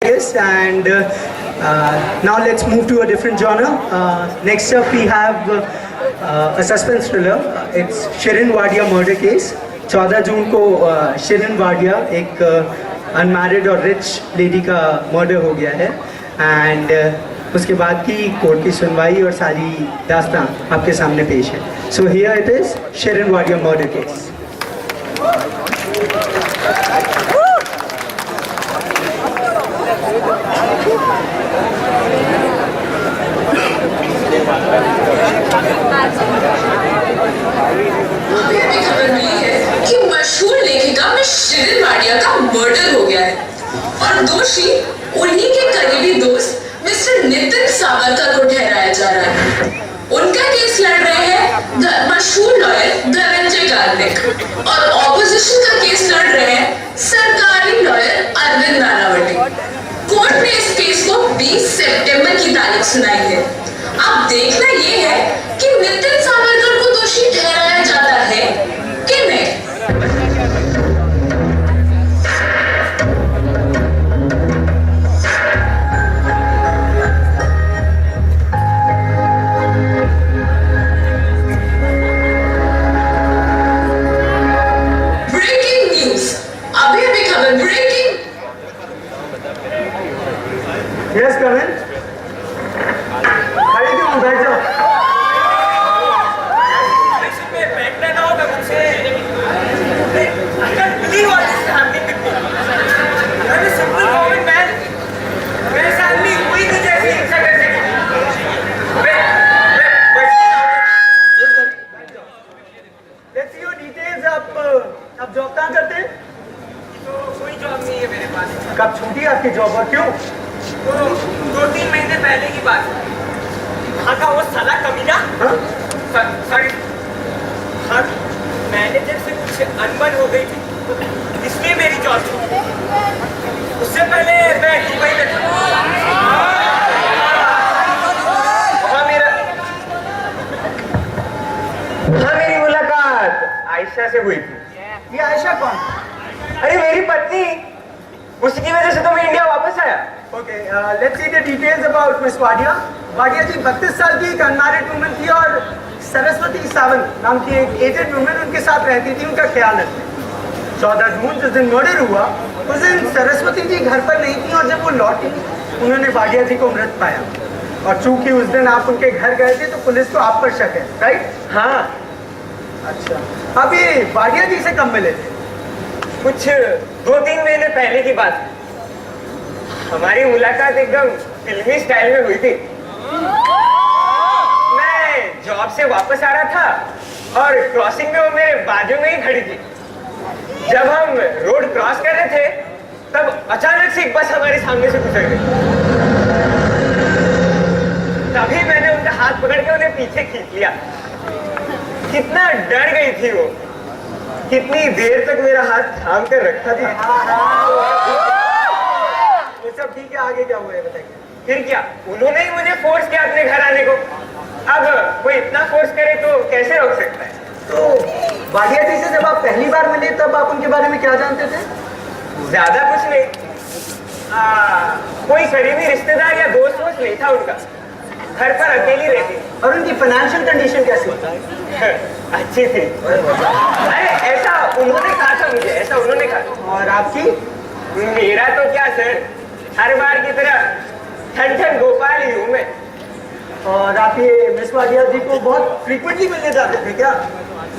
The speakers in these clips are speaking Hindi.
Murdercase, and now let's move to a different genre. Next up we have a suspense thriller. It's Shirin Wadia murder case. 14 जून को शिरिन वाडिया एक अनमैरिड और रिच लेडी का मर्डर हो गया है, एंड उसके बाद की कोर्ट की सुनवाई और सारी दास्तान आपके सामने पेश है. So here it is Shirin Wadia murder case. मशहूर लेखिका में शिरिन वाडिया का मर्डर हो गया है और दोषी उन्हीं के करीबी दोस्त मिस्टर नितिन सावरकर को ठहराया जा रहा है. उनका केस लड़ रहे हैं मशहूर लॉयर धनंजय कार्तिक और ऑपोजिशन का केस लड़ रहे हैं सरकारी लॉयर अरविंद नानावटी. कोर्ट ने इस केस को 20 सितंबर की तारीख सुनाई है. अब देखना ये है कि नितिन सावरकर को दोषी ठहराया जाता है कि नहीं. Yes, come in. खड़े क्यों? बैठ जाओ. बैठना ना होगा मुझसे. Simple common man. मेरे साथ भी हुई थी जैसी हिंसा कर सके. Let's see your details. आप जॉब कहाँ करते हैं? तो कोई जॉब नहीं है मेरे पास. कब छूटी आपकी जॉब और क्यों? तो 2-3 महीने पहले की बात. वहाँ का वो साला कमीना. सॉरी. हाँ, मैनेजर से कुछ अनबन हो गई थी, इसलिए मेरी जॉब छूटी. उससे पहले मैं दुबई में था. हाँ, मेरी मुलाकात आयशा से हुई थी. ये आयशा कौन? अरे मेरी पत्नी. उसकी वजह से तो मैं इंडिया वापस आया. Okay, let's see the details about Miss Wadia. Wadia जी 32 साल की एक अनमैरिड वुमन थी और सरस्वती सावंत नाम की एक एजेड वुमन उनके साथ रहती थी, उनका ख्याल रखते. 14 जून जिस दिन मर्डर हुआ उस दिन सरस्वती जी घर पर नहीं थी और जब वो लौटी उन्होंने वाडिया जी को मृत पाया. और चूंकि उस दिन आप उनके घर गए थे तो पुलिस को आप पर शक है, राइट? हाँ. अच्छा, आप ये वाडिया जी से कब मिले थे? कुछ 2-3 महीने पहले की बात है. हमारी मुलाकात एकदम फिल्मी स्टाइल में हुई थी. मैं जॉब से वापस आ रहा था और क्रॉसिंग में वो मेरे बाजू में ही खड़ी थी. जब हम रोड क्रॉस कर रहे थे तब अचानक से एक बस हमारे सामने से गुजर गई. तभी मैंने उनका हाथ पकड़ के उन्हें पीछे खींच लिया. कितना डर गई थी वो. कितनी देर तक मेरा हाथ थाम कर रखा था. ये सब ठीक है, आगे क्या हुआ है बताइए. फिर क्या, उन्होंने ही मुझे फोर्स किया अपने घर आने को. अब कोई इतना फोर्स करे तो कैसे रोक सकता है. तो वाडिया जी से जब आप पहली बार मिले तब आप उनके बारे में क्या जानते थे? ज्यादा कुछ नहीं. कोई करीबी रिश्तेदार या दोस्त वोस्त नहीं था उनका. घर पर अकेली रहती. और उनकी फाइनेंशियल कंडीशन कैसी थी? अच्छी थी. अरे ऐसा उन्होंने कहा था मुझे. ऐसा उन्होंने कहा. और आपकी? मेरा तो क्या सर, हर बार की तरह ठन गोपाल ही हूँ मैं. और आप ये मिस वाडिया जी को बहुत फ्रीक्वेंटली मिलने जाते थे क्या?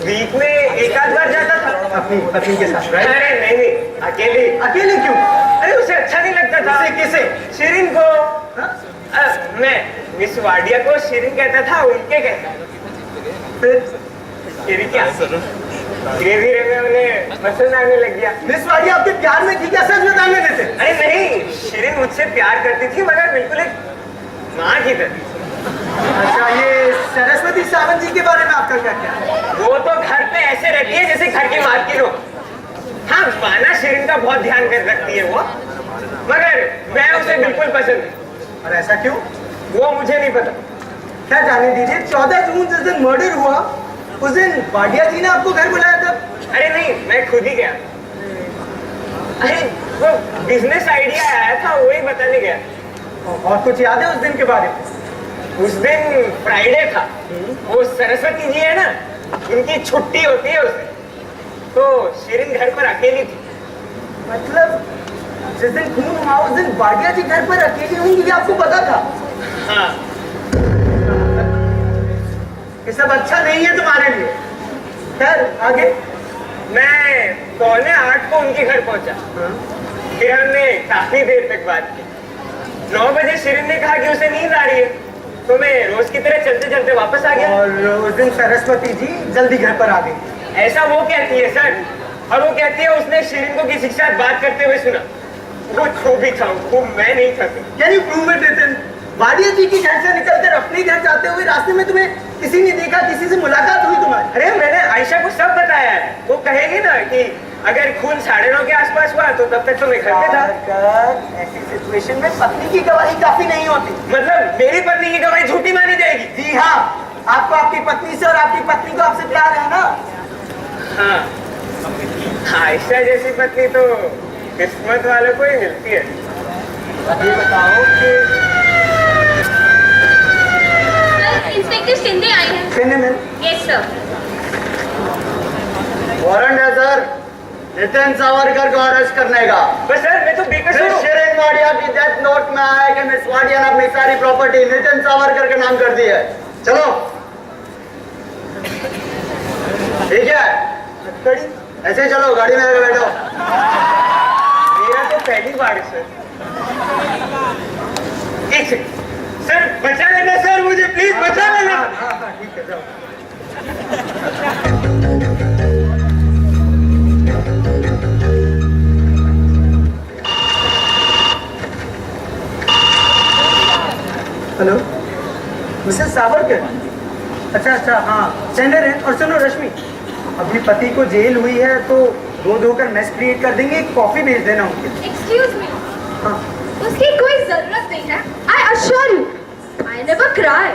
वीक में एक आध बार जाता था अपनी पत्नी के साथ? अरे नहीं, अकेले. अकेले क्यों? अरे उसे अच्छा नहीं लगता था. किसे? शिरीन को. मैं मिस वाडिया को शिरीन कहता था, उनके कहता. फिर क्या धीरे धीरे मैं उन्हें पसंद आने लग गया. मिस वाडिया आपके प्यार में थी क्या? सच बताने देते? अरे नहीं, शिरीन मुझसे प्यार करती थी मगर बिल्कुल एक माँ की तरह. अच्छा, ये सरस्वती सावंत जी के बारे में आपका क्या ख्याल है? वो तो घर पे ऐसे रहती है जैसे घर की मालकिन हो. हाँ, माना शिरीन का बहुत ध्यान कर रखती है वो, मगर मैं उसे बिल्कुल पसंद नहीं. और ऐसा क्यों? वो मुझे नहीं पता. क्या जाने दीजिए. 14 जून जिस दिन मर्डर हुआ उस दिन वाडिया जी ने आपको घर बुलाया था? अरे नहीं, मैं खुद ही गया. अरे वो बिजनेस आइडिया आया था, वही बताने गया। और कुछ याद है उस दिन के बारे में? उस दिन फ्राइडे था। वो सरस्वती जी है ना, उनकी छुट्टी होती है उस दिन, तो शिरीन घर पर अकेली थी। मतलब जिस दिन खून हुआ उस दिन वाडिया जी घर पर अकेली होंगी, ये आपको पता था? हाँ, ये सब अच्छा नहीं है तुम्हारे लिए। खैर आगे। मैं 7:45 को उनके घर पहुंचा। फिर हमने काफी देर तक बात की। 9 बजे शिरीन ने कहा कि उसे नींद आ रही है, तो मैं रोज की तरह चलते चलते वापस आ गया। और उस दिन सरस्वती जी जल्दी घर पर आ गई। ऐसा वो कहती है सर, और वो कहती है उसने शिरीन को किसी के साथ बात करते हुए सुना। वो जो भी था वो मैं नहीं था। Can you prove it Nitin? Wadia ji की घर से निकलकर अपने घर जाते हुए रास्ते में तुम्हें किसी ने देखा, किसी से मुलाकात हुई तुम्हारी? अरे मैंने आयशा को सब बताया है। वो कहेगी ना कि अगर खून 9:30 के आसपास हुआ तो तब तक तो मैं घर पे था। ऐसी सिचुएशन में पत्नी की गवाही काफी नहीं होती। मतलब मेरी पत्नी की गवाही झूठी मानी जाएगी? जी हाँ, आपको आपकी पत्नी से और आपकी पत्नी को आपसे प्यार है ना? हाँ, आयशा जैसी पत्नी तो किस्मत वालों को ही मिलती है। अभी बताओ कि इंस्पेक्टर शिंदे आए हैं। शिंदे में यस सर। वारंट है सर, नितिन सावरकर को अरेस्ट करने का। बस सर, मैं तो बेकसूर हूँ। शिरीन वाडिया की डेथ नोट में आया कि मिस वाडिया ने अपनी सारी प्रॉपर्टी नितिन सावरकर के नाम कर दी है। चलो ठीक है, ऐसे ही चलो, गाड़ी में आके बैठो। मेरा तो पहली बार है सर। एक सेकंड सर, बचा लेना सर, मुझे प्लीज बचा लेना। हाँ, ठीक है, जाओ। Hello Mrs Savarkar? अच्छा हाँ, सेंडर है। और सुनो रश्मि, अभी पति को जेल हुई है तो रो धोकर मेस क्रिएट कर देंगे, एक कॉफी भेज देना उनके। एक्सक्यूज मी, हाँ, उसकी कोई जरूरत नहीं है। I assure you, I never cry.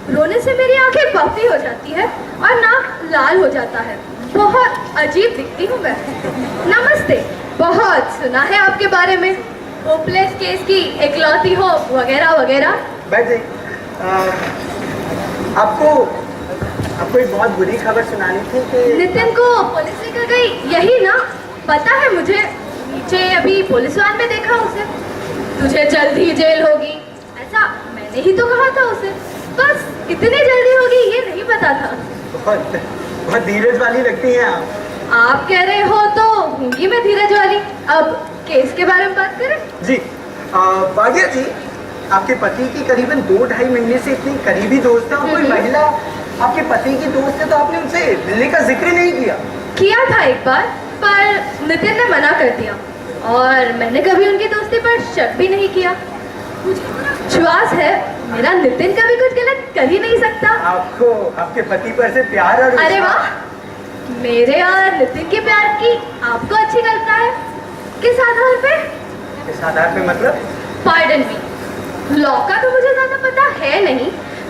रोने से मेरी आंखें पफी हो जाती है और नाक लाल हो जाता है। बहुत अजीब दिखती हूँ मैं। नमस्ते, बहुत सुना है आपके बारे में, होपलेस केस की इकलौती हो वगैरह वगैरह। बैठ जाइए। आपको एक बहुत बुरी खबर सुनानी थी कि नितिन को पुलिस लेकर गई, यही ना? पता है मुझे, नीचे अभी पुलिस वान में देखा उसे। तुझे जल्द ही जेल होगी, ऐसा मैंने ही तो कहा था उसे। बस इतनी जल्दी होगी ये नहीं पता था। बहुत धीरज वाली लगती हैं आप कह रहे हो तो होंगी मैं धीरज वाली। अब केस के बारे में बात करें। जी। वाडिया जी, आपके पति की करीबन 2-2.5 महीने से इतनी करीबी दोस्त है और कोई महिला आपके पति की दोस्त है तो आपने उनसे मिलने का जिक्र नहीं किया था एक बार, पर नितिन ने मना कर दिया और मैंने कभी उनकी दोस्ती पर शक भी नहीं किया। मुझे विश्वास है मेरा नितिन कभी कुछ गलत कर ही नहीं सकता। आपको आपके पति पर से प्यार और अरे वाह, मेरे और नितिन के प्यार की आपको अच्छी कल्पना है। किस आधार पे? इस आधार पे मतलब? पार्डन मी, लॉ का तो मुझे ज्यादा पता है नहीं,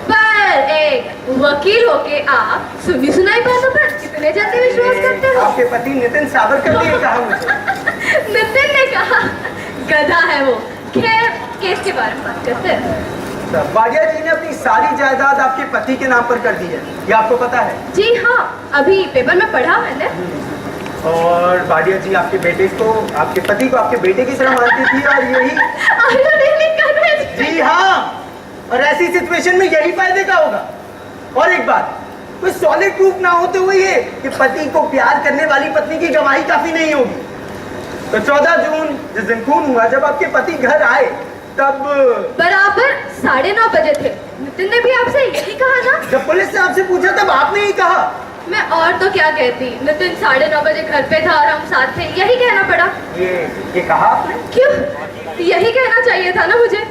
पर एक वकील होके आप सुनी सुनाई बातों पर कितने जल्दी विश्वास करते हो? आपके पति नितिन सावरकर ने कहा मुझे। नितिन ने कहा? गधा है वो। खैर, केस के बारे में बात करते हैं। वाडिया जी ने अपनी सारी जायदाद आपके पति के नाम पर कर दी है, ये आपको पता है? जी हाँ, अभी पेपर में पढ़ा मैंने। और वाडिया जी आपके बेटे को, आपके पति को आपके बेटे की तरह मानती थी और यही। जी हाँ, और ऐसी सिचुएशन में यही फायदे का होगा। और एक बात, कोई सॉलिड प्रूफ ना होते हुए ये कि पति को प्यार करने वाली पत्नी की गवाही काफी नहीं होगी। तो 14 जून जिस दिन खून हुआ, जब आपके पति घर आए तब बराबर 9:30 बजे थे। नितिन ने भी आपसे यही कहा ना? जब पुलिस ने आपसे पूछा तब आपने ही कहा। मैं और तो क्या कहती, नितिन 9:30 बजे घर पे था और हम साथ थे, यही कहना पड़ा। ये कहा आपने? क्यों? यही कहना चाहिए था ना मुझे,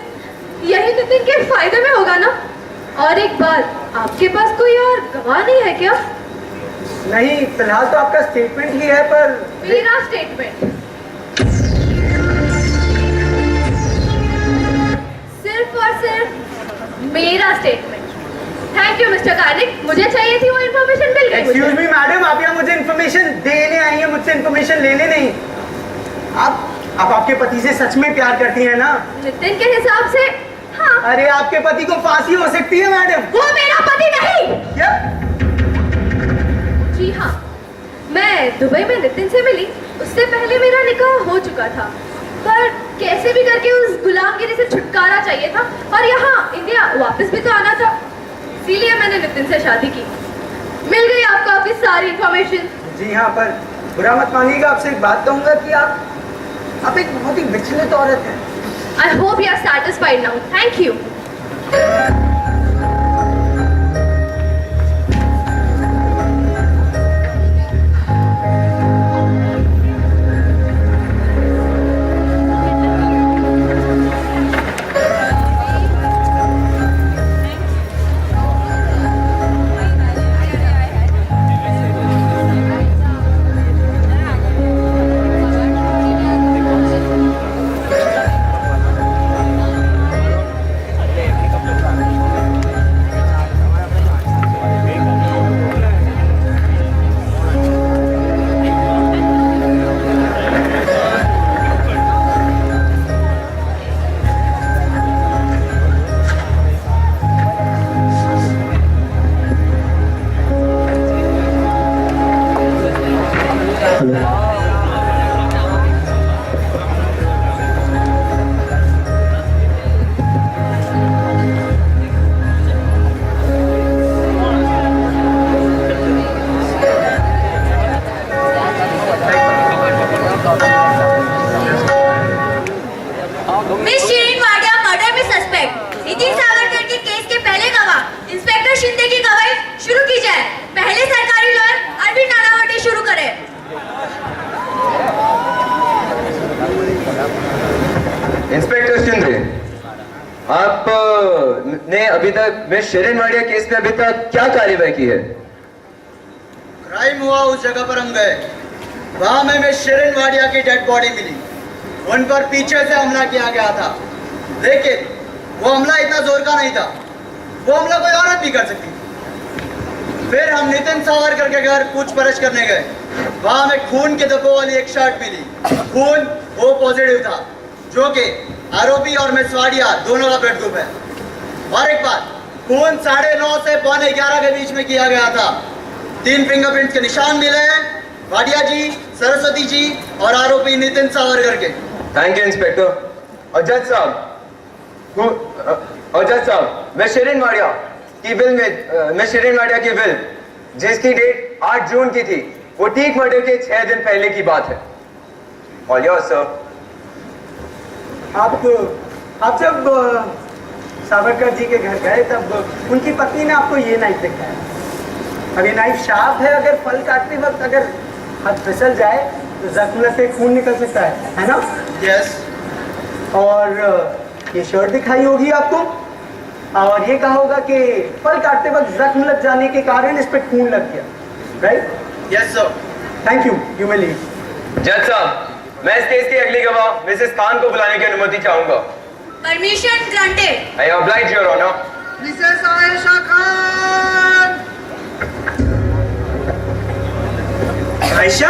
यही नितिन के फायदे में होगा ना। और एक बात, आपके पास कोई और गवाह नहीं है क्या? नहीं, फिलहाल तो आपका स्टेटमेंट ही है, पर मेरा स्टेटमेंट सिर्फ और सिर्फ मेरा statement. Thank you mister Karnik, मुझे चाहिए थी वो इन्फॉर्मेशन मिल गई। एक्सक्यूज मी मैडम, आप यहाँ मुझे इन्फॉर्मेशन देने आई हैं, मुझसे इन्फॉर्मेशन लेने नहीं। आप आप आपके पति से सच में प्यार करती हैं ना? नितिन के हिसाब से हाँ। अरे आपके पति को फांसी हो सकती है मैडम। वो मेरा पति नहीं। क्या? जी हाँ, मैं दुबई में नितिन से मिली, उससे पहले मेरा निकाह हो चुका था, पर कैसे भी करके उस गुलामगिरी से छुटकारा चाहिए था और यहाँ इंडिया वापस भी तो आना था, इसीलिए मैंने नितिन से शादी की। मिल गई आपको आपकी सारी इंफॉर्मेशन। जी हाँ, पर बुरा मत मानिएगा, आपसे एक बात कहूँगा कि आप एक बहुत ही विचलित औरत हैं। I hope you are satisfied now. Thank you. Miss Shirin Wadia murder में सस्पेक्ट नितिन सावरकर के केस के पहले गवाह इंस्पेक्टर शिंदे की गवाही शुरू की जाए। पहले सरकारी लॉयर अरविंद नानावटी शुरू करें। इंस्पेक्टर शिंदे, आप ने अभी तक मिस शिरीन वाडिया केस में अभी तक क्या कार्रवाई की है? क्राइम हुआ उस जगह पर हम गए, वहां में मिस शिरीन वाडिया की डेड बॉडी मिली। उन पर पीछे से हमला किया गया था, लेकिन वो हमला इतना जोर का नहीं था, वो हमला कोई औरत भी कर सकती। फिर हम नितिन सावरकर के घर पूछपरछ करने गए, वहां में खून के धब्बों वाली एक शर्ट मिली। खून ओ पॉजिटिव था, जो कि आरोपी और मिस वाडिया दोनों का ब्लड ग्रुप है। और एक बात, खून 9:30 से 11:15 के बीच में किया गया था। 3 फिंगरप्रिंट्स के निशान मिले हैं, वाडिया जी, सरस्वती जी और आरोपी नितिन सावरकर के। Thank you inspector. और जज साहब, मिस शिरीन वाडिया की विल जिसकी डेट 8 जून की थी, वो ठीक मर्डर के 6 दिन पहले की बात है। All yours sir. आप जब सावरकर जी के घर गए तब उनकी पत्नी ने आपको ये नाइफ दिखाया। अब ये नाइफ शार्प है, अगर फल काटते वक्त अगर हाथ फिसल जाए तो जख्म से खून निकल सकता है ना? यस। और ये शर्ट दिखाई होगी आपको, और ये कहा होगा कि फल काटते वक्त जख्म लग जाने के कारण इस पे खून लग गया, right? Yes sir. Thank you may leave. जज साहब, मैं इस केस की अगली गवाह मिसेस खान को बुलाने की अनुमति चाहूंगा। Permission granted. I oblige your honour. Mrs Ayesha Khan. Ayesha,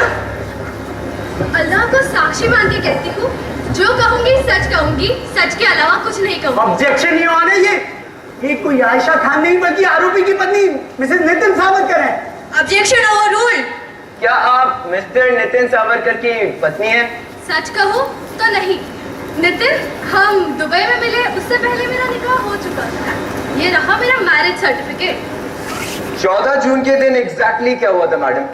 Allah को साक्षी मान के कहती हूँ, जो कहूंगी सच कहूंगी, सच के अलावा कुछ नहीं कहूंगी। ऑब्जेक्शन ये आने ये कोई आयशा खान नहीं बल्कि आरोपी की पत्नी मिसेस नितिन सावरकर है। Objection overruled. क्या आप मिस्टर नितिन सावरकर की पत्नी हैं? सच कहूँ तो नहीं। नितिन, हम दुबई में मिले, उससे पहले मेरा निकाह हो चुका था। ये रहा मेरा मैरिज सर्टिफिकेट। 14 जून के दिन एग्जैक्टली क्या हुआ था मैडम?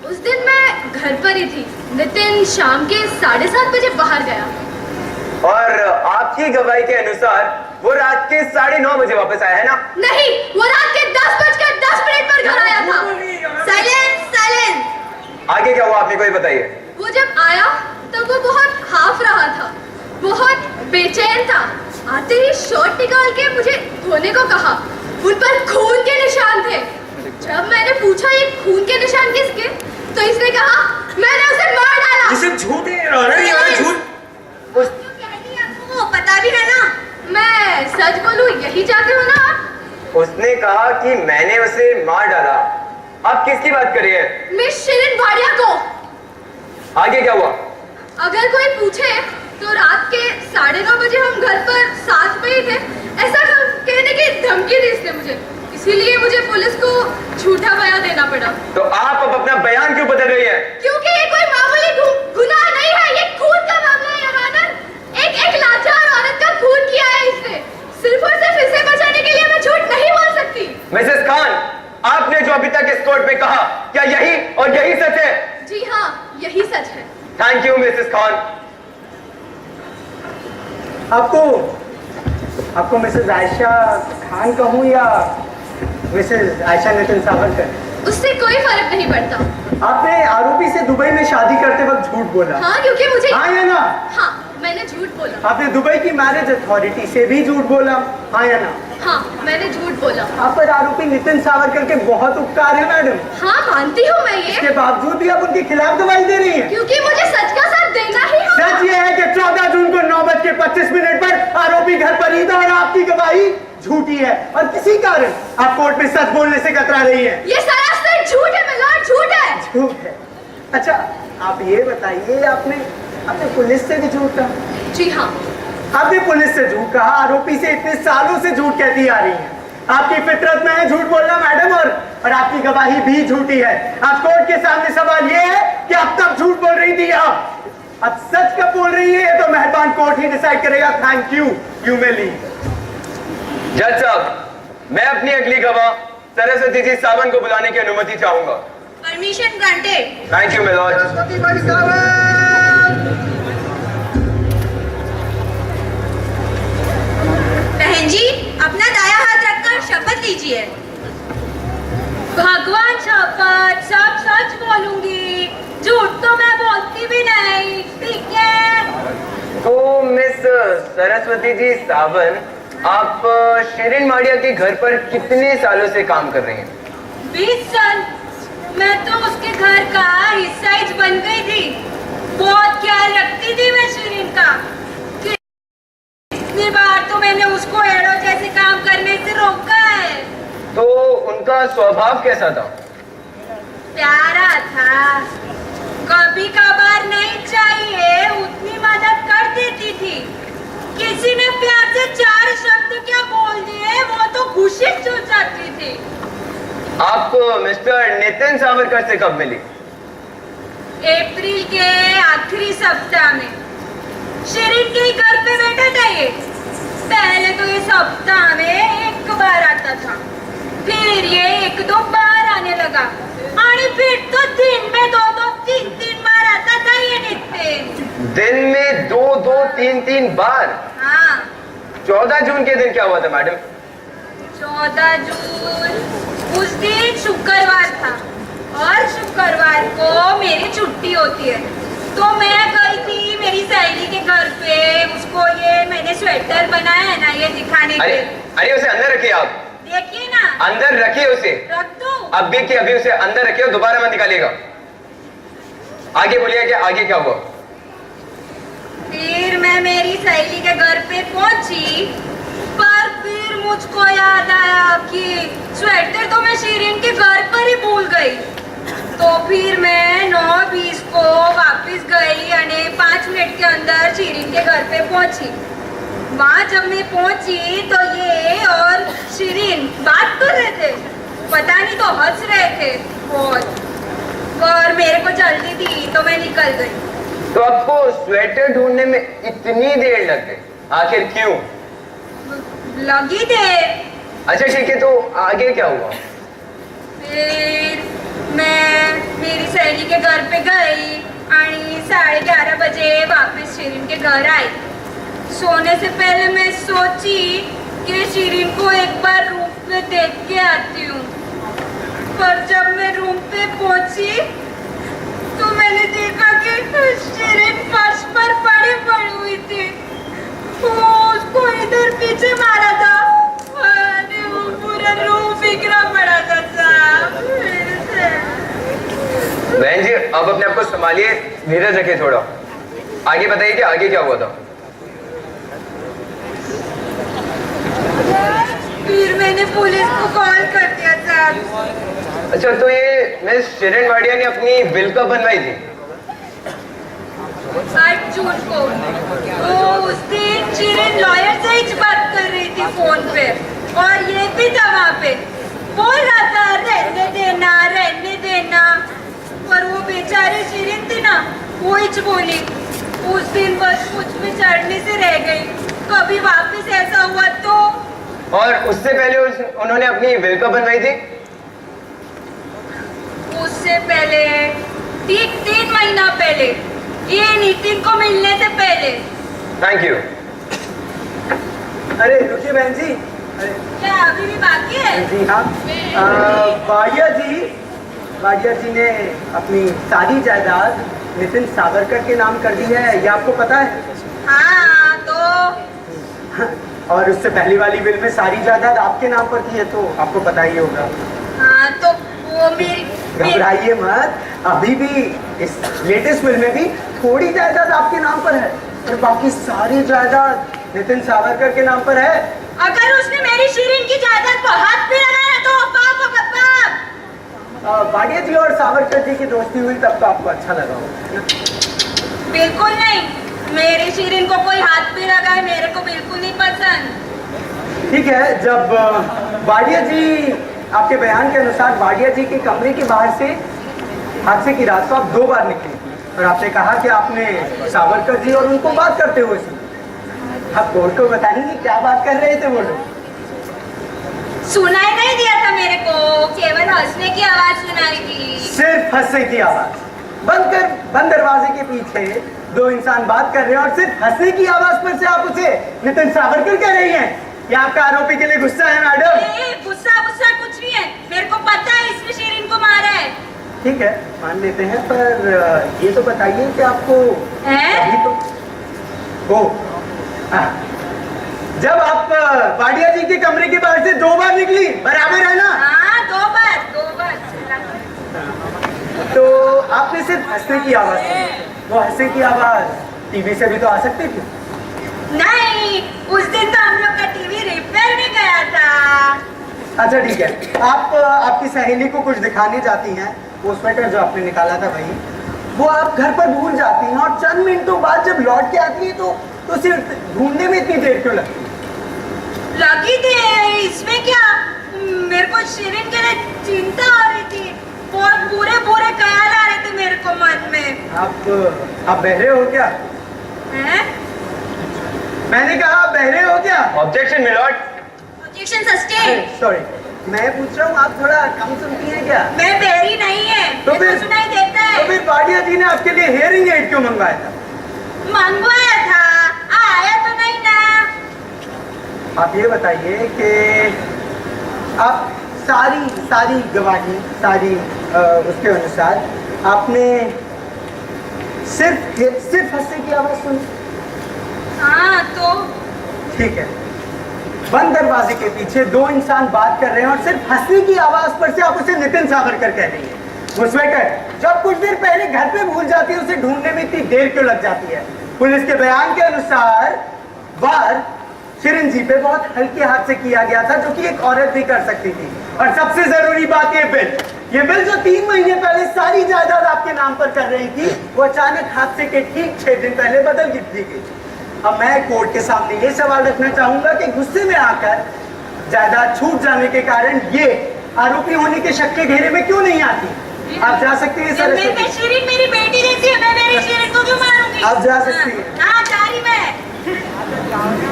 उस दिन मैं घर पर ही थी। नितिन शाम के 7:30 बजे बाहर गया। और आपकी गवाही के अनुसार वो रात के 9:30 बजे वापस आया है ना? नहीं, वो रात के 10:10 पर घर आया था। Silence, silence. आगे क्या हुआ आपने कोई बताइए। वो जब आया तब वो बहुत हाफ रहा था, बहुत बेचैन था। आते ही शर्ट निकाल के मुझे धोने को कहा। उन पर खून के निशान थे। जब मैंने पूछा ये खून के निशान किसके, तो इसने कहा मैंने उसे मार डाला। जिसे झूठ है झूठ। उस आपको पता भी है ना? मैं सच बोलूं यही चाहते हो ना आप? उसने कहा कि मैंने उसे मार डाला। आप किसकी बात कर रही हैं? मिस शिरीन वाडिया को। आगे क्या हुआ? अगर कोई पूछे तो रात के 9:30 बजे हम घर पर साथ में ही थे, ऐसा कहने की धमकी दी इसने मुझे, इसीलिए मुझे पुलिस को झूठा बयान देना पड़ा। तो आप अब अपना बयान क्यों बदल रही है? क्योंकि ये कोई मामूली गुनाह नहीं है, ये खून का मामला है योर ऑनर। एक लाचार औरत का खून किया है इसने, सिर्फ और सिर्फ इसे बचाने के लिए मैं झूठ नहीं बोल सकती। मिसेस खान, आपने जो अभी तक इस कोर्ट में कहा, क्या यही और यही सच है? जी हाँ, यही सच है। Thank you Mrs Khan. आपको मिसेस आयशा खान कहूँ या मिसेस आयशा नितिन सावरकर? उससे कोई फर्क नहीं पड़ता। आपने आरोपी से दुबई में शादी करते वक्त झूठ बोला। हाँ, क्योंकि मुझे हाँ या ना? हाँ, मैंने झूठ बोला। आपने दुबई की मैरिज अथॉरिटी से भी झूठ बोला। हाँ या ना? हाँ, मैंने झूठ बोला। आप पर आरोपी नितिन सावरकर के बहुत उपकार है मैडम। हाँ, मानती हूँ मैं ये। इसके बावजूद भी आप उनके खिलाफ गवाही दे रही हैं। क्योंकि मुझे सच का साथ देना ही होगा। सच ये है कि 14 जून को 9:25 पर आरोपी घर पर ही था और आपकी गवाही झूठी है और किसी कारण आप कोर्ट में सच बोलने से कतरा रही हैं। ये सरासर झूठ है मिलॉर्ड, झूठ है। झूठ है। अच्छा, आप ये बताइए, आपने पुलिस से भी झूठ कहा? जी हाँ। आपने पुलिस से झूठ कहा, आरोपी से इतने सालों से झूठ कहती आ रही हैं। आपकी फितरत में है झूठ बोलना मैडम, और आपकी गवाही भी झूठी है। आज कोर्ट के सामने सवाल ये है कि आप तब झूठ बोल रही थी, अब सच कब बोल रही है, तो मेहरबान कोर्ट ही डिसाइड करेगा। Thank you, you may leave. जज साहब, मैं अपनी अगली गवाह सरस्वती जी सावंत को बुलाने की अनुमति चाहूंगा। Permission granted. Thank you milord. बहन जी, अपना दाया हाथ रखकर शपथ लीजिए। भगवान शपथ, सब सच बोलूंगी, झूठ तो मैं बोलती भी नहीं। ठीक है। तो मिस सरस्वती जी सावंत, आप शिरीन माड़िया के घर पर कितने सालों से काम कर रही हैं? 20 साल। मैं तो उसके घर का हिस्सा ही बन गई थी। बहुत ख्याल रखती थी मैं शिरीन का। कितनी बार तो मैंने उसको एड़ो जैसे काम करने से रोका है। तो उनका स्वभाव कैसा था? प्यारा था, कभी कभार नहीं चाहिए उतनी मदद कर देती थी। किसी ने प्यार से 4 शब्द क्या बोल दिए, वो तो खुशी हो जाती थी। आप मिस्टर नितिन सावरकर से कब मिली? अप्रैल के आखिरी सप्ताह में शिरीन के घर पे बैठा था ये। पहले तो ये सप्ताह में 1 बार आता था, फिर ये 1-2 बार आने लगा, और फिर तो दिन में 2-2, 3-3 बार आता था ये नितिन। दिन में 2-2, 3-3 बार? हाँ। 14 जून के दिन क्या हुआ था मैडम? 14 जून उस दिन शुक्रवार था, और शुक्रवार को मेरी छुट्टी होती है, तो मैं गई थी मेरी सहेली के घर पे। उसको ये मैंने स्वेटर बनाया है ना, ये दिखाने के। अरे उसे अंदर रखिए, आप देखिए ना। अंदर रखिए उसे। रख दूं? अभी के अभी उसे अंदर रखिए और दोबारा मत निकालिएगा। आगे बोलिए कि आगे क्या हुआ? फिर मैं मेरी सहेली के घर पे पहुंची, पर फिर मुझको याद आया कि स्वेटर तो मैं शिरीन के घर पर ही भूल गई। तो फिर मैं 9:20 को वापस गई और 5 मिनट के अंदर शिरीन के घर पे पहुंची। वहाँ जब मैं पहुंची तो ये और शिरीन बात कर रहे थे, पता नहीं तो हंस रहे थे बहुत, और मेरे को जल्दी थी तो मैं निकल गई। तो आपको स्वेटर ढूंढने में इतनी देर लग गई, आखिर क्यों? लगी देर। अच्छा ठीक है, तो आगे क्या हुआ? फिर मैं मेरी सहेली के घर पे गई और 11:30 बजे वापस शिरीन के घर आई। सोने से पहले मैं सोची कि शिरीन को एक बार रूम पे देख के आती हूँ, पर जब मैं रूम पे पहुंची तो मैंने देखा कि शिरीन फर्श पर पड़ी हुई थी। वो उसको इधर पीछे मारा था, अरे वो पूरा रूम बिखरा पड़ा था साहब। बहन जी, अब अपने आप को संभालिए, धीरज रखिए थोड़ा। आगे बताइए कि आगे क्या हुआ था? फिर मैंने पुलिस को कॉल कर दिया साहब। अच्छा, तो ये मिस शिरीन वाडिया ने अपनी विल कब बनवाई थी? 8 जून को। तो उस दिन शिरीन लॉयर से ही बात कर रही थी फोन पे, और ये भी था वहाँ पे, बोल रहा था रहने देना, पर वो बेचारी शिरीन थी ना, वो ही बोली। उस दिन बस कुछ भी चढ़ने से रह गई, कभी वापस ऐसा हुआ तो। और उससे पहले उन्होंने अपनी विल कब बनवाई थी? उससे पहले ठीक 3 महीना पहले, ये नितिन को मिलने से पहले। Thank you. अरे रुकिए बहन जी, अरे क्या अभी भी बाकी है? जी हाँ, वाडिया जी ने अपनी सारी जायदाद नितिन सावरकर के नाम कर दी है, ये आपको पता है? हाँ तो और उससे पहली वाली बिल में सारी जायदाद आपके नाम पर थी, है तो आपको पता ही होगा। हाँ तो वो मेरी घबराइए मत, अभी भी इस लेटेस्ट बिल में भी थोड़ी जायदाद आपके नाम पर है, और बाकी सारी जायदाद नितिन सावरकर के नाम पर है। अगर उसने मेरी शिरीन की जायदाद को हाथ भी लगाया तो पाप होगा, पाप। वाडिया जी और सावरकर जी की दोस्ती हुई तब तो आपको अच्छा लगा होगा। बिल्कुल नहीं, मेरी शिरीन को कोई हाथ भी लगाए मेरे को बिल्कुल नहीं पसंद। ठीक है, जब वाडिया जी, आपके बयान के अनुसार वाडिया जी के कमरे के बाहर से हादसे की रात को आप 2 बार निकले, और आपने कहा कि आपने सावरकर जी और उनको बात करते हुए सुना। आप कोर्ट को बताएंगे क्या बात कर रहे थे वो लोग? सुनाई नहीं दिया था मेरे को, केवल हंसने की आवाज सुनाई थी। सिर्फ हंसने की आवाज, बंद दरवाजे के पीछे 2 इंसान बात कर रहे हैं, और सिर्फ हंसने की आवाज पर से आप उसे नितिन सावरकर कह रही हैं? ये आपका आरोपी के लिए गुस्सा है मैडम? गुस्सा कुछ नहीं है, मेरे को पता है इसने शिरीन को मारा है। ठीक है, मान लेते हैं, पर ये तो बताइए कि आपको अभी तो वो जब आप वाडिया जी के कमरे के बाहर से 2 बार निकली, बराबर है ना? हाँ 2 बार। तो आपने सिर्फ हंसने की आवाज सुनी, वो हंसने की आवाज टीवी से भी तो आ सकती थी। नहीं, उस दिन तो हम लोग का टीवी रिपेयर में गया था। अच्छा ठीक है, आप आपकी सहेली को कुछ दिखाने जाती हैं, वो स्वेटर जो आपने निकाला था वही, वो आप घर पर भूल जाती हैं, और चंद मिनटों बाद जब लौट के आती है तो सिर्फ ढूंढने में इतनी देर क्यों लगती? लगी थी, इसमें क्या, मेरे को शिरीन के लिए चिंता हो रही थी, बहुत बुरे ख्याल आ रहे थे मेरे को मन में। आप बहरे हो क्या? हैं? मैंने कहा आप बहरे हो क्या? Objection milord. Objection sustain. Sorry, मैं पूछ रहा हूँ, आप थोड़ा कम सुनती हैं क्या? मैं बहरी नहीं है, तो मेरे फिर को सुनाई देता है। तो फिर वाडिया जी ने आपके लिए हेयरिंग एड क्यों मंगवाया था? मंगवाया था, आया तो नहीं ना। आप ये बताइए कि आप सारी गवाही, उसके अनुसार आपने सिर्फ हंसने की आवाज सुनी? हाँ तो ठीक है, बंद दरवाजे के पीछे 2 इंसान बात कर रहे हैं, और सिर्फ हंसने की आवाज पर से आप उसे नितिन सावरकर कह रही हैं। वो स्वेटर जो आप कुछ देर पहले घर पे भूल जाती है, उसे ढूंढने में इतनी देर क्यों लग जाती है? पुलिस के बयान के अनुसार वार शिरीन जी पे बहुत हल्के हाथ से किया गया था, जो कि एक औरत भी कर सकती थी। और सबसे जरूरी बात, ये बिल जो 3 महीने पहले सारी जायदाद आपके नाम पर कर रही थी, वो अचानक हादसे के ठीक 6 दिन पहले बदल दी गई। अब मैं कोर्ट के सामने ये सवाल रखना चाहूंगा कि गुस्से में आकर जायदाद छूट जाने के कारण ये आरोपी होने के शक के घेरे में क्यों नहीं आती? आप जा सकती हैं सर। शिरीन मेरी बेटी जैसी है, मैं मेरी शिरीन को क्यों मारूंगी? आप जा सकती हैं। हाँ जा रही मैं।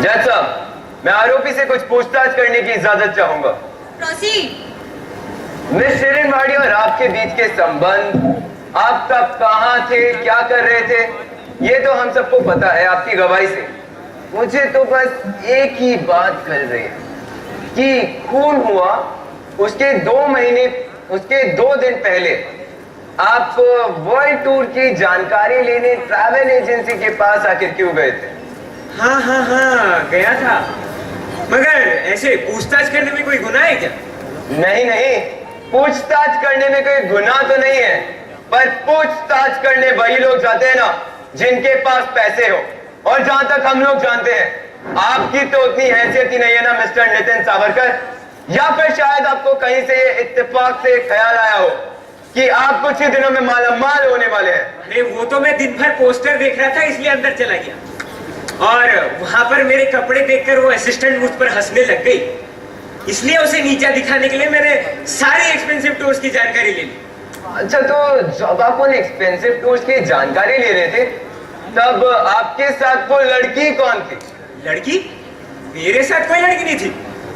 जज साहब, मैं आरोपी से कुछ पूछताछ करने की इजाजत चाहूंगा। प्रोसीड। मिस शिरीन वाडिया और आपके बीच के संबंध, आप कब कहाँ थे, क्या कर रहे थे, ये तो हम सबको पता है आपकी गवाही से। मुझे तो बस एक ही बात कर रही है कि खून हुआ उसके 2 दिन पहले आप वर्ल्ड टूर की जानकारी लेने ट्रैवल एजेंसी के पास आखिर क्यों गए थे? हाँ गया था, मगर ऐसे पूछताछ करने में कोई गुनाह है क्या? नहीं, पूछताछ करने में कोई गुनाह तो नहीं है, पर पूछताछ करने वही लोग जाते हैं ना जिनके पास पैसे हो। और जहां तक हम लोग जानते हैं, आपकी तो उतनी हैसियत ही नहीं है ना मिस्टर नितिन सावरकर, या फिर शायद आपको कहीं से इत्तेफाक से ख्याल आया हो कि आप कुछ ही दिनों में मालामाल होने वाले हैं। अरे वो तो मैं दिन भर पोस्टर देख रहा था इसलिए अंदर चला गया और वहां पर मेरे कपड़े देखकर वो असिस्टेंट मुझ पर हंसने लग गई, इसलिए उसे नीचा दिखाने के लिए मैंने सारी एक्सपेंसिव टूर्स की जानकारी ले ली। अच्छा, तो जब आप उन एक्सपेंसिव टूर्स की जानकारी ले रहे थे तब आपके साथ वो लड़की कौन थी? लड़की? मेरे साथ कोई लड़की नहीं थी,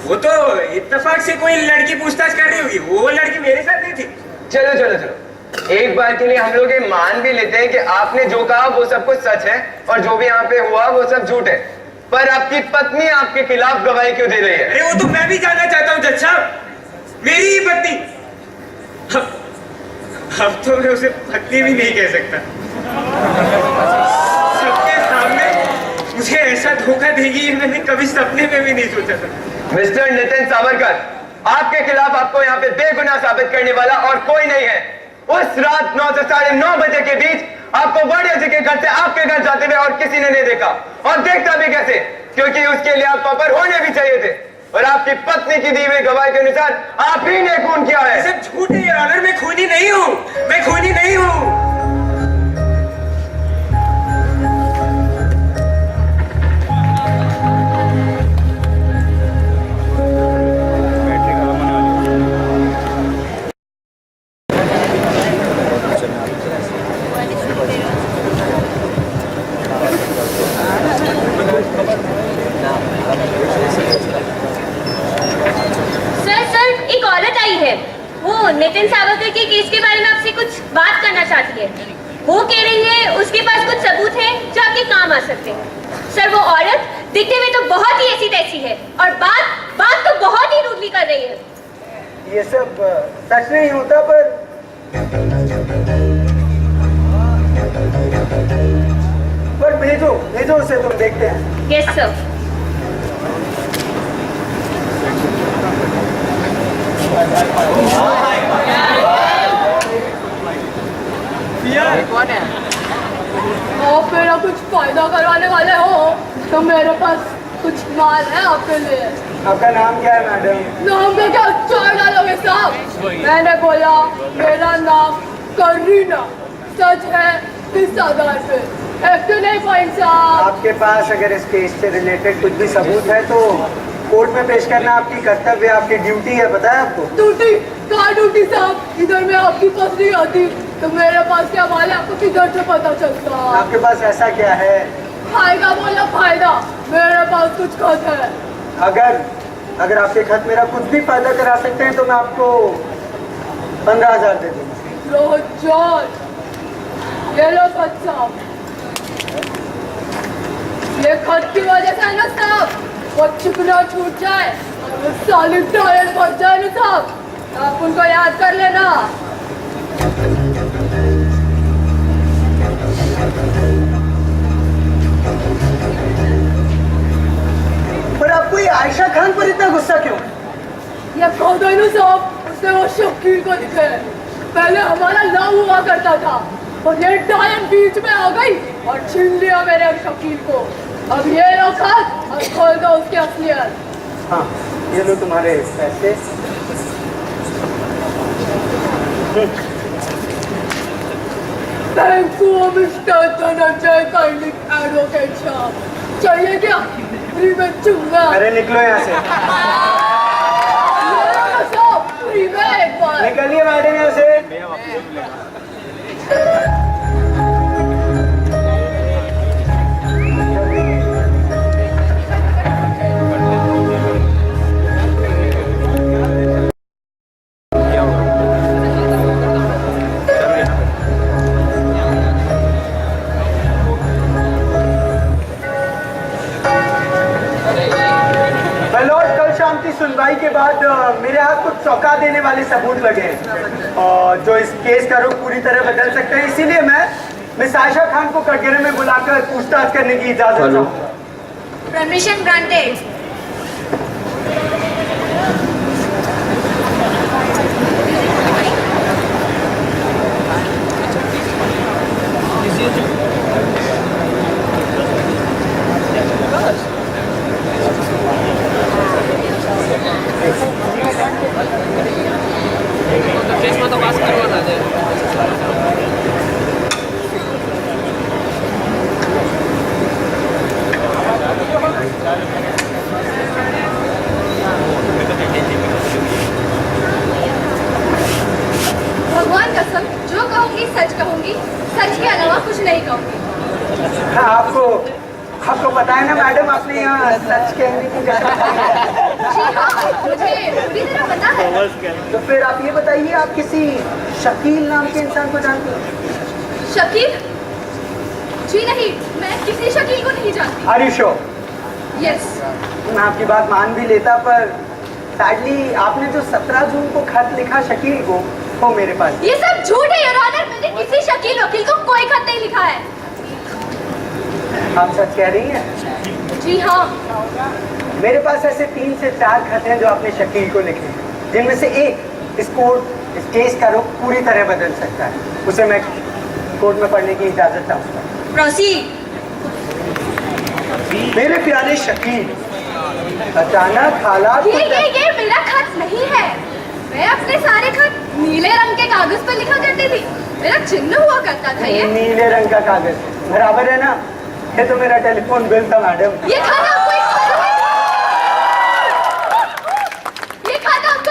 वो तो इत्तेफाक से कोई लड़की पूछताछ कर रही होगी, वो लड़की मेरे साथ नहीं थी। चलो चलो चलो, एक बार के लिए हम लोग ये मान भी लेते हैं कि आपने जो कहा वो सब कुछ सच है और जो भी यहाँ पे हुआ वो सब झूठ है, पर आपकी पत्नी आपके खिलाफ गवाही क्यों दे रही है? अरे वो तो मैं भी जानना चाहता हूँ जज साहब, मेरी ही पत्नी। अब तो मैं उसे पत्नी भी नहीं कह सकता, सबके सामने मुझे ऐसा धोखा देगी मैंने कभी सपने में भी नहीं सोचा था। मिस्टर नितिन सावरकर, आपके खिलाफ आपको यहाँ पे बेगुनाह साबित करने वाला और कोई नहीं है। उस रात 9 से 9:30 बजे के बीच आपको वाडिया जी के घर से आपके घर जाते हुए और किसी ने नहीं देखा, और देखता भी कैसे, क्योंकि उसके लिए आप प्रॉपर होने भी चाहिए थे, और आपकी पत्नी की दी हुई गवाही के अनुसार आप ही ने खून किया है। सब झूठ है योर ऑनर, मैं खूनी नहीं हूँ, मैं खूनी नहीं हूँ। नितिन सावरकर के केस के बारे में आपसे कुछ बात करना चाहती है। वो कह रही है उसके पास कुछ सबूत हैं जो आपके काम आ सकते हैं। सर, वो औरत दिखने में तो बहुत ही ऐसी तैसी है और बात तो बहुत ही रूडली कर रही है। ये सब सच नहीं होता, पर भेजो उसे, तुम देखते हैं। Yes sir. आप मेरा कुछ फायदा करवाने वाले हो तो मेरे पास कुछ माल है आपके लिए। आपका नाम क्या है मैडम? नाम में क्या चार डालोगे साहब? मैंने बोला मेरा नाम करीना, सच है किस आधार पे? एक्टिव नहीं पॉइंट साहब। आपके पास अगर इस केस से रिलेटेड कुछ भी सबूत है तो कोर्ट में पेश करना आपकी कर्तव्य, आपकी ड्यूटी है, पता है आपको? ड्यूटी? कहाँ ड्यूटी साहब? इधर में आपकी पास नहीं आती तो मेरे पास क्या माल है आपको किधर से पता चलता? आपके पास ऐसा क्या है? फायदा बोला फायदा, मेरे पास कुछ खत है। अगर आपके खत मेरा कुछ भी फायदा करा सकते हैं तो मैं आपको 15,000 दे दूंगा। ये लो खत साहब। ये खत की वजह से है ना साहब, वो चिकना छूट जाए और वो साली टायर फट जाए ना साहब, आप उनको याद कर लेना। पर आपको ये आयशा खान पर इतना गुस्सा क्यों? ये खोदो ना साहब, उसने वो शकील को दिखे। पहले हमारा लव हुआ करता था और ये डायन बीच में आ गई और छीन लिया मेरे शकील को। अब ये लो खत और खोल दो उसकी असलियत। हाँ, ये लो तुम्हारे पैसे। Thank you mister Dhananjay Kailik advocate साहब। चाहिए क्या? फ्री में चुंगा। अरे निकलो यहाँ से। फ्री में एक बार निकलिए मैडम यहाँ से। सुनवाई के बाद मेरे हाथ कुछ चौंका देने वाले सबूत लगे हैं और जो इस केस का रुख पूरी तरह बदल सकते हैं, इसीलिए मैं मिस आयशा खान को कटघरे में बुलाकर पूछताछ करने की इजाजत चाहूंगा। Permission granted. केस में तो पास करवाना है। पता है ना मैडम, आपने यहाँ सच कहने की जगह। जी हाँ, मुझे पूरी तरह पता है। तो फिर आप ये बताइए, आप किसी शकील नाम के इंसान को जानते हो? शकील? जी नहीं, मैं किसी शकील को नहीं जानती। Are you sure? यस। मैं आपकी बात मान भी लेता, पर सैडली आपने जो 17 जून को खत लिखा शकील को, वो मेरे पास। ये सब झूठ है योर ऑनर, मैंने किसी शकील वकील को कोई खत नहीं लिखा है। आप सच कह रही हैं? जी हाँ। मेरे पास ऐसे 3 से 4 खत हैं जो आपने शकील को लिखे हैं, जिनमें से एक इस केस का रुख पूरी तरह बदल सकता है। उसे मैं कोर्ट में पढ़ने की इजाजत चाहूंगा। प्रोसीड। मेरे प्यारे शकील, अचानक हालात ये मेरा खत नहीं है। मैं अपने सारे खत नीले रंग के कागज पर लिखा करती थी। मेरा चिन्ह हुआ करता था ये। नीले रंग का कागज बराबर है ना? ये तो मेरा टेलीफोन बिल था मैडम। ये खत आपको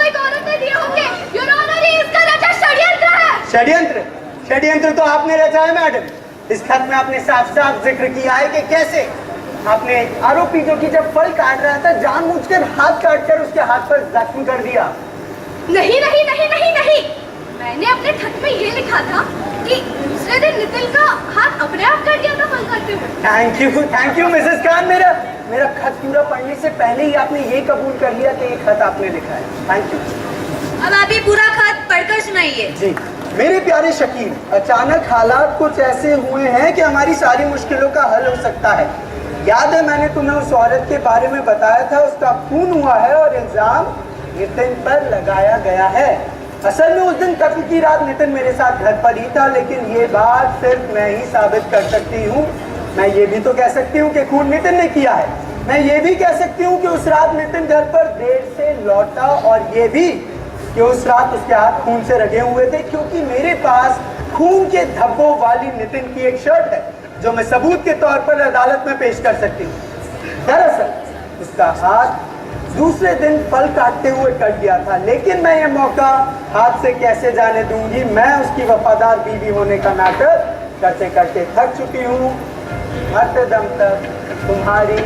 एक औरत ने दिए होंगे। योर ऑनर, ये इसका रचा षड्यंत्र है। षड्यंत्र तो आपने रचा है मैडम। इस खत में आपने साफ साफ जिक्र किया है कि कैसे आपने आरोपी जो कि जब फल काट रहा था जानबूझकर हाथ काटकर उसके हाथ पर जख्म कर दिया। नहीं। मैंने अपने खत में ये लिखा था कि दूसरे दिन नितिन का हाथ अपने आप कट गया था फल काटते हुए। Thank you Mrs Khan. मेरा खत पूरा पढ़ने से पहले ही आपने ये कबूल कर लिया कि ये खत आपने लिखा है। Thank you. अब आप ये पूरा खत पढ़कर सुनाइए। जी, मेरे प्यारे शकील, अचानक हालात कुछ ऐसे हुए हैं कि हमारी सारी मुश्किलों का हल हो सकता है। याद है मैंने तुम्हें उस औरत के बारे में बताया था, उसका खून हुआ है और इल्जाम नितिन पर लगाया गया है। असल में उस दिन कत्ल की रात नितिन मेरे साथ घर पर ही था, लेकिन ये बात सिर्फ मैं ही साबित कर सकती हूँ। मैं ये भी तो कह सकती हूँ कि खून नितिन ने किया है। मैं ये भी कह सकती हूँ कि उस रात नितिन घर पर देर से लौटा, और ये भी कि उस रात उसके हाथ खून से रगे हुए थे, क्योंकि मेरे पास खून के धब्बों वाली नितिन की एक शर्ट है जो मैं सबूत के तौर पर अदालत में पेश कर सकती हूँ। दरअसल उसका हाथ दूसरे दिन फल काटते हुए कट गया था, लेकिन मैं ये मौका हाथ से कैसे जाने दूंगी। मैं उसकी वफादार बीवी होने का नाटक करते करते थक चुकी हूँ। मरते दम तक तुम्हारी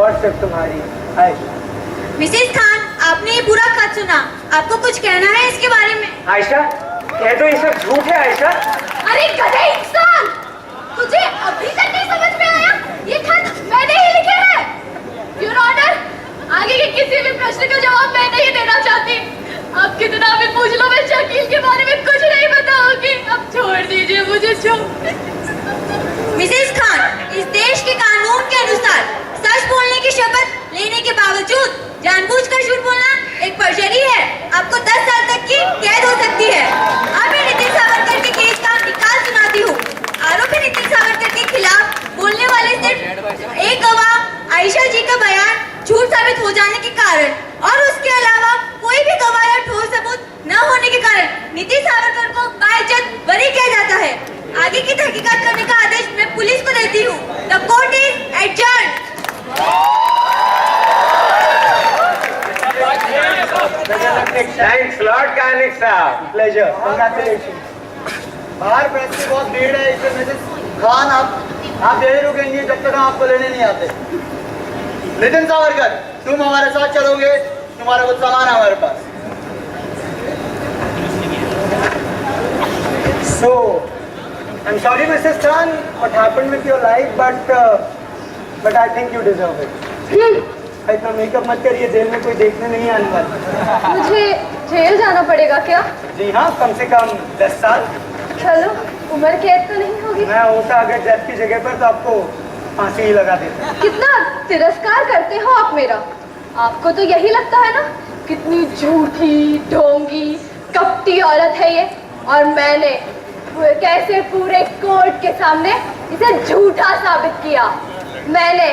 और सिर्फ तुम्हारी आयशा। मिसेस खान, आपने ये पूरा खत सुना, आपको कुछ कहना है इसके बारे में? आयशा, कह दो ये सब झूठ है आयशा। अरे गधे इंसान, तुझे अभी तक नहीं समझ में आया? ये खत मैंने ही लिखे हैं। योर ऑनर, आगे के किसी भी प्रश्न का जवाब मैं नहीं देना चाहती। आप कितना भी पूछ लो, मैं शकील के बारे में कुछ नहीं बताऊंगी। अब छोड़ दीजिए मुझे। मिसेस खान, इस देश के कानून के अनुसार सच बोलने की शपथ लेने के बावजूद जानबूझकर झूठ बोलना एक परजरी है। आपको 10 साल तक की कैद हो सकती है। अब मैं नितिन सावरकर के केस का निकाल सुनाती हूँ। आरोपी नितिन सावरकर के खिलाफ बोलने वाले सिर्फ एक गवाह आयशा जी का बयान झूठ साबित हो जाने के कारण और उसके अलावा कोई भी गवाह या ठोस सबूत न होने के कारण नितिन सावरकर को बाइज्जत बरी किया जाता है। आगे की तहकीकात करने का आदेश मैं पुलिस को देती हूँ। The court is adjourned. Thanks lord Kanik साहब। Pleasure, congratulation. बाहर प्रेस की बहुत भीड़ है, इसलिए मिसेस खान आप यही रुकेंगे जब तक हम आपको लेने नहीं आते। नितिन सावरकर, तुम हमारे साथ चलोगे, तुम्हारा कुछ सामान है हमारे पास। So, I'm sorry, Mrs. Khan, what happened with your life, but I think you deserve it. इतना मेकअप मत करिए, जेल में कोई देखने नहीं आने वाला। मुझे जेल जाना पड़ेगा क्या? जी हाँ, कम से कम 10 साल। चलो, उम्र कैद तो नहीं होगी? मैं होता अगर डेथ की जगह पर तो आपको फांसी ही लगा देता। कितना तिरस्कार करते हो आप मेरा। आपको तो यही लगता है ना कितनी झूठी, ढोंगी, कपटी औरत है ये, और मैंने कैसे पूरे कोर्ट के सामने इसे झूठा साबित किया। मैंने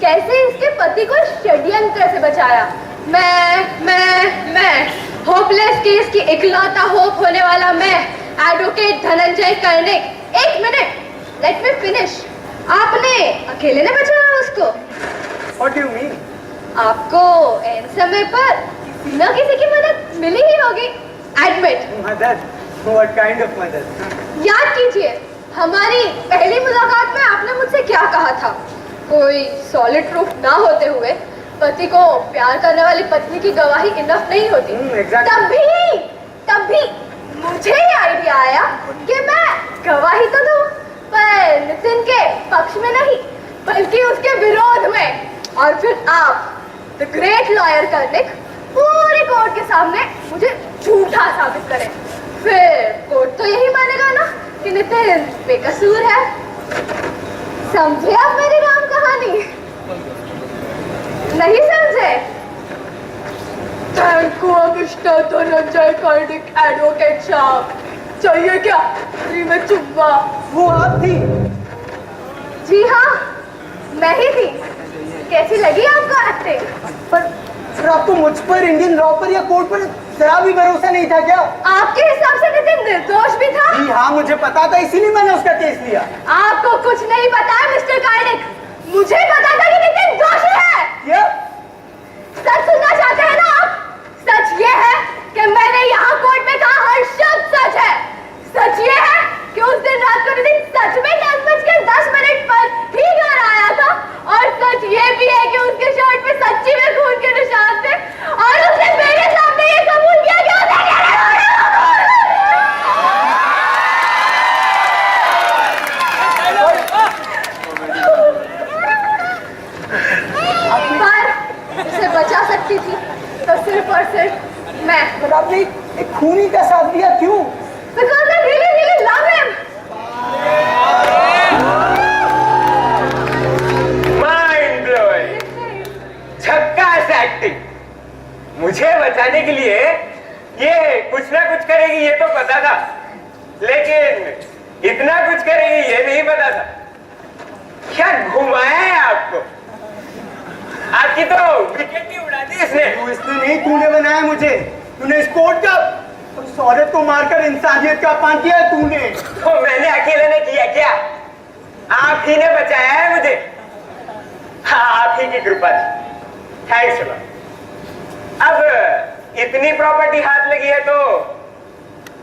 कैसे इसके पति को षड्यंत्र से बचाया। मैं होपलेस केस की इकलौता होप होने वाला मैं, एडवोकेट धनंजय कर्णिक। एक मिनट, लेट मी फिनिश। आपने अकेले ने बचाया उसको? What do you mean? आपको एन समय पर किसी न किसी की मदद मिली ही होगी। एडमिट। मदद? What kind of मदद? याद कीजिए, हमारी पहली मुलाकात में आपने मुझसे क्या कहा था? कोई सॉलिड प्रूफ ना होते हुए पति को प्यार करने वाली पत्नी की गवाही इनफ नहीं होती। exactly. तभी मुझे ये आइडिया आया कि मैं गवाही तो दूं, पर नितिन के पक्ष में नहीं बल्कि उसके विरोध में। और फिर आप द ग्रेट लॉयर कर्णिक पूरे कोर्ट के सामने मुझे झूठा साबित करें। फिर कोर्ट तो यही मानेगा ना कि नितिन बेकसूर है। समझे आप मेरी राम कहानी? नहीं समझे? Thank you mister Dhananjay Karnik advocate साहब। चाहिए क्या फ्री में चुम्मा? वो आप थी? जी हाँ, मैं ही थी। कैसी लगी आपको एक्टिंग? पर आपको मुझ पर, इंडियन लॉ पर या कोर्ट पर जरा भी भरोसा नहीं था क्या? आपके हिसाब से नितिन निर्दोष भी था? जी हाँ, मुझे पता था, इसीलिए मैंने उसका केस लिया। आपको कुछ नहीं पता है मिस्टर कर्णिक। मुझे पता था कि नितिन दोषी है। क्या? सच सुनना चाहते हैं ना आप? सच ये है कि मैंने यहाँ कोर्ट में कहा हर शब्द सच है। सच ये है कि उस दिन रात को नितिन सच में 10:10 पर ही घर आया था। और सच ये भी है कि उसके शर्ट पे सच्ची में खून के निशान थे। और उसने मेरे सामने ये कबूल किया कि पर उसे बचा सकती थी तो सिर्फ और सिर्फ मैं। पर आपने एक खूनी का साथ दिया क्यों? Because I really, really love him. Mind blowing, झक्कास एक्टिंग। मुझे बचाने के लिए ये कुछ ना कुछ करेगी ये तो पता था, लेकिन इतना कुछ करेगी ये नहीं पता था। क्या घुमाया है आपको? आपकी तो विकेट ही उड़ा दी इसने। इसने नहीं, तूने बनाया मुझे। तूने इस कोर्ट का, उस औरत को मारकर इंसानियत का अपमान किया है तूने। तो मैंने अकेले ने किया क्या? आप ही ने बचाया है मुझे। हाँ, आप ही की कृपा थी। Thanks lot. अब इतनी प्रॉपर्टी हाथ लगी है तो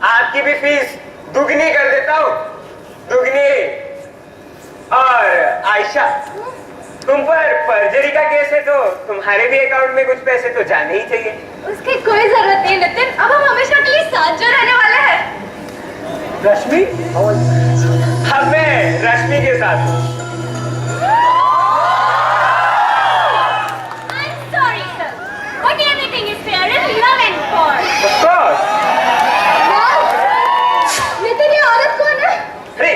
आपकी भी फीस दुगनी कर देता हूँ। दुगनी। और आयशा, तुम पर पर्जरी का केस है तो तुम्हारे भी अकाउंट में कुछ पैसे तो जाने ही चाहिए। उसकी कोई जरूरत नहीं नितिन, अब हम हमेशा के लिए साथ जो रहने वाले हैं। रश्मि? अब मैं रश्मि के साथ हूँ। I'm sorry sir, but everything is fair in love and war. Of course. Nitin, ये औरत कौन है? अरे,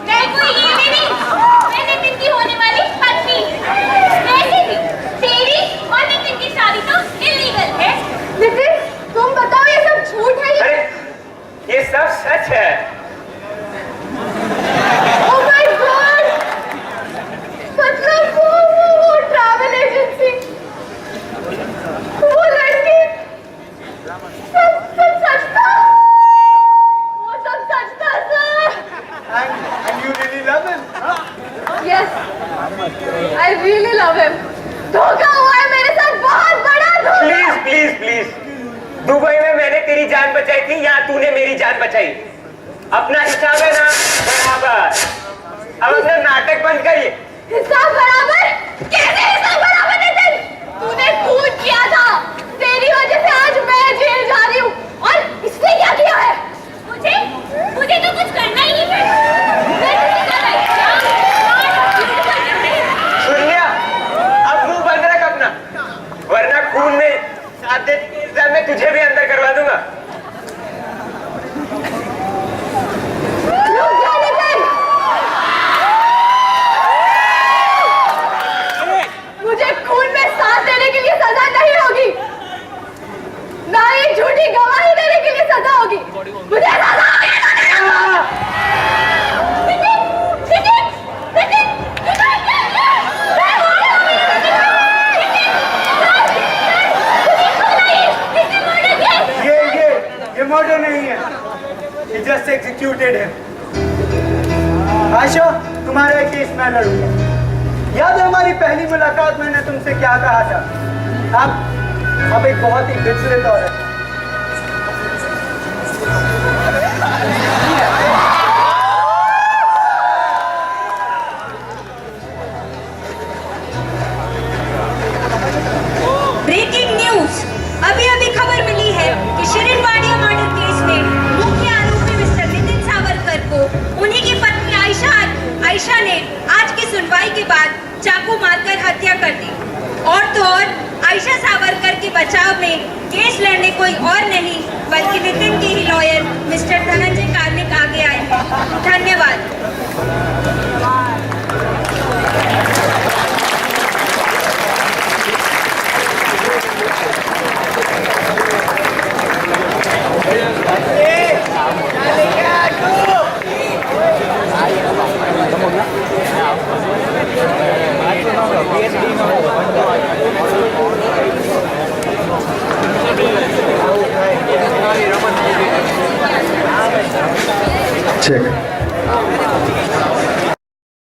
मैं कोई ये भी नहीं, मैं नितिन की होने वाली पत्नी। वैसे भी तेरी और नितिन की शादी तो इलीगल है। नितिन, तुम बताओ ये सब झूठ है? अरे, ये सब सच है। Oh my God! मतलब वो ट्रैवल एजेंसी, वो लड़की, सब सच था। वो सब सच था sir. And you really love him? Yes, I really love him. धोखा हुआ है मेरे साथ, बहुत बड़ा धोखा। प्लीज प्लीज प्लीज, दुबई में मैंने तेरी जान बचाई थी, यहाँ तूने मेरी जान बचाई। अपना हिसाब है ना बराबर। अब अपना नाटक बंद करिए। हिसाब बराबर? कैसे हिसाब बराबर नितिन? तूने खून किया था, तेरी वजह से आज मैं जेल जा रही हूँ। और इसने क्या किया है? मुझे तो कुछ करना ही नहीं है। मैं किसी का सुन लिया? अब मुंह बंद रख अपना, वरना खून में साथ देने के इल्जाम में तुझे भी अंदर करवा दूंगा। रुक जा नितिन। मुझे खून में साथ देने के लिए सजा नहीं होगी, ना ही झूठी गवाही देने के लिए सजा होगी। मुझे सजा होगी। ये मर्डर नहीं है। He just executed him. Ayesha, तुम्हारा केस मैं लड़ूंगा। याद है हमारी पहली मुलाकात, मैंने तुमसे क्या कहा था? आप एक बहुत ही विचलित औरत हैं। ब्रेकिंग न्यूज, अभी अभी खबर मिली है कि शिरीन वाडिया मर्डर केस में मुख्य आरोपी मिस्टर नितिन सावरकर को उन्हीं की पत्नी आयशा ने आज की सुनवाई के बाद चाकू मारकर हत्या कर दी। और तो और आयशा सावरकर के बचाव में केस लड़ने कोई और नहीं बल्कि नितिन के ही लॉयर मिस्टर धनंजय कार्निक आगे आए हैं। धन्यवाद। Check.